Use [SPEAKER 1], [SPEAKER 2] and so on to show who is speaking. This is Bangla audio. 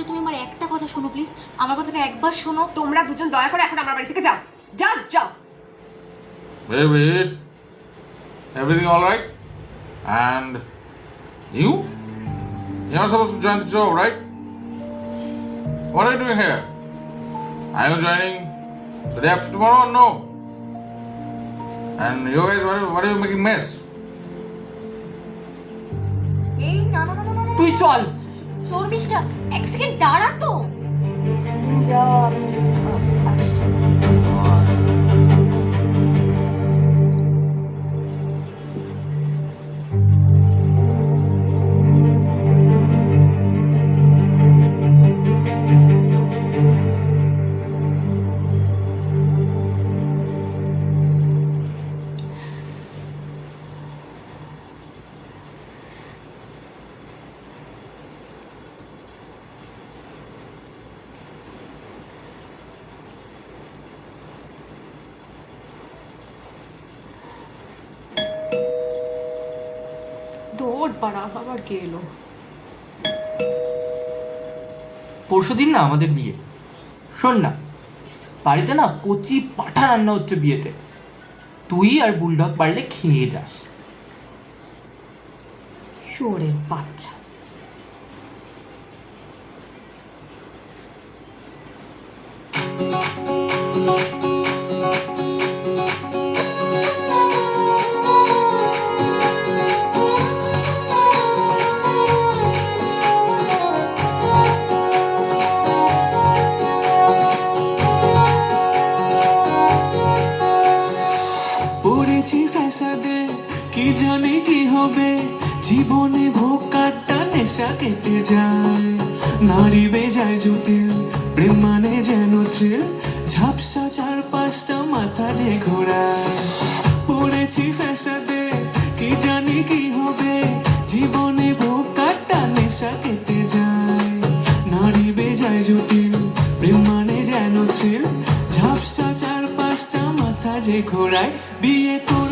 [SPEAKER 1] তুমি আমার একটা কথা শোনো প্লিজ, আমার কথাটা একবার শোনো।
[SPEAKER 2] তোমরা দুজন দয়া করে এখন আমার বাড়ি থেকে যাও, জাস্ট যাও।
[SPEAKER 3] Baby, everything all right? And you? You're not supposed to join the job, right? What are you doing here? Are you joining the day after tomorrow or no? And you guys, what are you making mess?
[SPEAKER 1] এই না না না না না,
[SPEAKER 4] তুই চল।
[SPEAKER 1] শর্মিষ্ঠা এক সেকেন্ড দাঁড়া তো। তুমি যাও, আমি আসছি।
[SPEAKER 2] দৌড় পাড়া, আবার কে এলো?
[SPEAKER 4] পরশুদিন না আমাদের বিয়ে। শোন না, বাড়িতে না কচি পাঠা রান্না হচ্ছে বিয়েতে, তুই আর বুলডগ পারলে খেয়ে যাস।
[SPEAKER 2] চোরের বাচ্চা।
[SPEAKER 5] পড়েছি ফ্যাসাদে, কি জানে কি হবে, জীবনে ভোগ কাটটা নেশা কেটে যায়, নারী বেজায় জটিল, প্রেম মানে যেন থ্রিল, ঝাপসা চারপাশটা মাথা যে ঘোরায়। পড়েছি ফ্যাসাদে, কি জানি কি হবে, জীবনে ভোগ কাটটা নেশা কেটে যায়, নারী বেজায় জটিল, প্রেম মানে যেন থ্রিল, ঝাপসা চারপাশটা মাথা যে ঘোরায়। বিয়ে করে